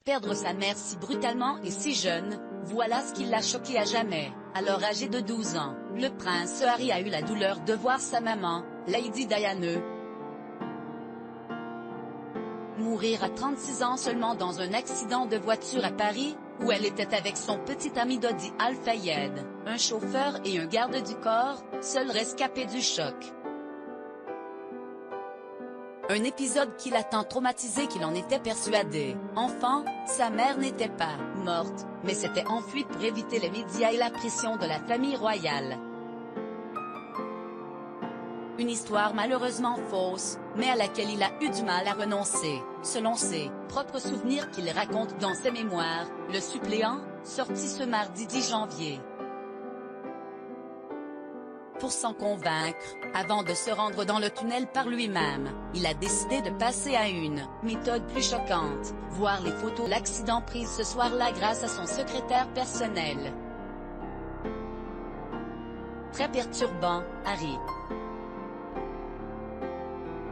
Perdre sa mère si brutalement et si jeune, voilà ce qui l'a choqué à jamais. Alors âgé de 12 ans, le prince Harry a eu la douleur de voir sa maman, Lady Diana, mourir à 36 ans seulement dans un accident de voiture à Paris, où elle était avec son petit ami Dodi Al-Fayed, un chauffeur et un garde du corps, seul rescapé du choc. Un épisode qui l'a tant traumatisé qu'il en était persuadé. Enfant, sa mère n'était pas morte, mais s'était enfuie pour éviter les médias et la pression de la famille royale. Une histoire malheureusement fausse, mais à laquelle il a eu du mal à renoncer, selon ses propres souvenirs qu'il raconte dans ses mémoires, Le Suppléant, sorti ce mardi 10 janvier. Pour s'en convaincre, avant de se rendre dans le tunnel par lui-même, il a décidé de passer à une méthode plus choquante, voir les photos de l'accident prises ce soir-là grâce à son secrétaire personnel. Très perturbant, Harry.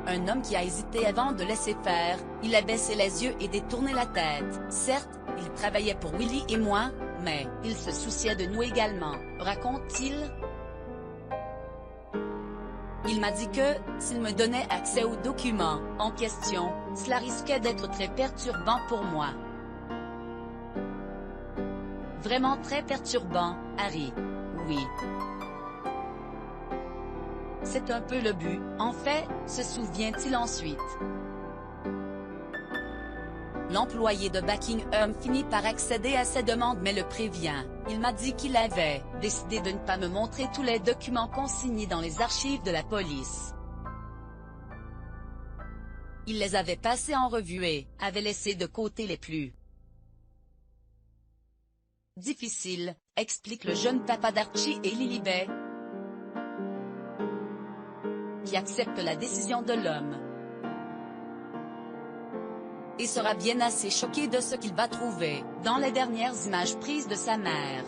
Un homme qui a hésité avant de laisser faire, il a baissé les yeux et détourné la tête. Certes, il travaillait pour Willy et moi, mais il se souciait de nous également, raconte-t-il. Il m'a dit que, s'il me donnait accès aux documents en question, cela risquait d'être très perturbant pour moi. Vraiment très perturbant, Harry. Oui. C'est un peu le but, en fait, se souvient-il ensuite. L'employé de Buckingham finit par accéder à ses demandes mais le prévient. Il m'a dit qu'il avait décidé de ne pas me montrer tous les documents consignés dans les archives de la police. Il les avait passés en revue et avait laissé de côté les plus difficiles, explique le jeune papa d'Archie et Lilibet, qui accepte la décision de l'homme et sera bien assez choqué de ce qu'il va trouver dans les dernières images prises de sa mère.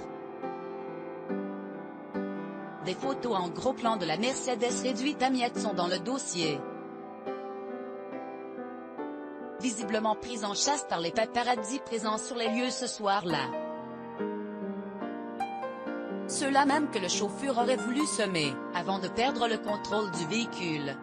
Des photos en gros plan de la Mercedes réduite à miettes sont dans le dossier. Visiblement prises en chasse par les paparazzis présents sur les lieux ce soir-là. Ceux-là même que le chauffeur aurait voulu semer, avant de perdre le contrôle du véhicule.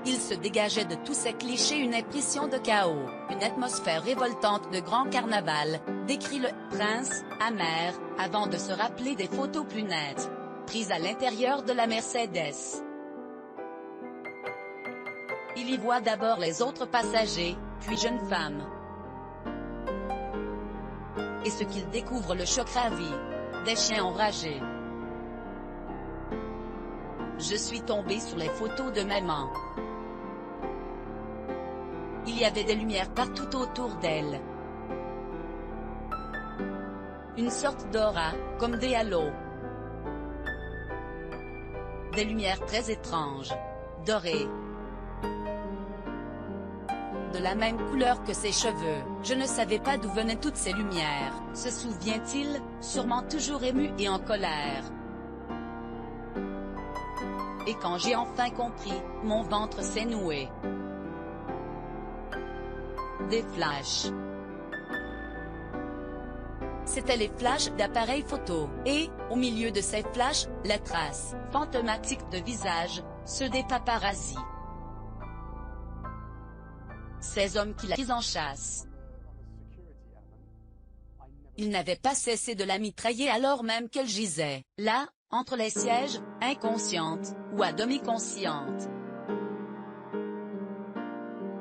Il se dégageait de tous ces clichés une impression de chaos, une atmosphère révoltante de grand carnaval, décrit le prince, amer, avant de se rappeler des photos plus nettes, prises à l'intérieur de la Mercedes. Il y voit d'abord les autres passagers, puis jeune femme. Et ce qu'il découvre le choc ravi. Des chiens enragés. Je suis tombé sur les photos de maman. Il y avait des lumières partout autour d'elle. Une sorte d'aura, comme des halos. Des lumières très étranges. Dorées. De la même couleur que ses cheveux. Je ne savais pas d'où venaient toutes ces lumières, se souvient-il, sûrement toujours ému et en colère. Et quand j'ai enfin compris, mon ventre s'est noué. Des flashs. C'étaient les flashs d'appareils photo, et, au milieu de ces flashs, la trace fantomatique de visage, ceux des paparazzis. Ces hommes qui l'a prise en chasse. Il n'avait pas cessé de la mitrailler alors même qu'elle gisait, là, entre les sièges, inconsciente, ou à demi consciente.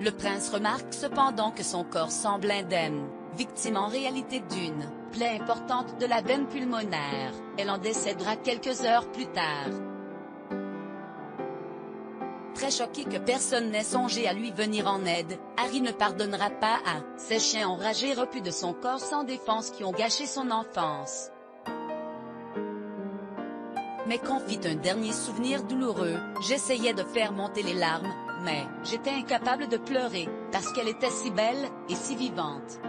Le prince remarque cependant que son corps semble indemne, victime en réalité d'une plaie importante de la veine pulmonaire. Elle en décédera quelques heures plus tard. Très choqué que personne n'ait songé à lui venir en aide, Harry ne pardonnera pas à ces chiens enragés repus de son corps sans défense qui ont gâché son enfance. Mais confie un dernier souvenir douloureux, j'essayais de faire monter les larmes, mais j'étais incapable de pleurer, parce qu'elle était si belle, et si vivante.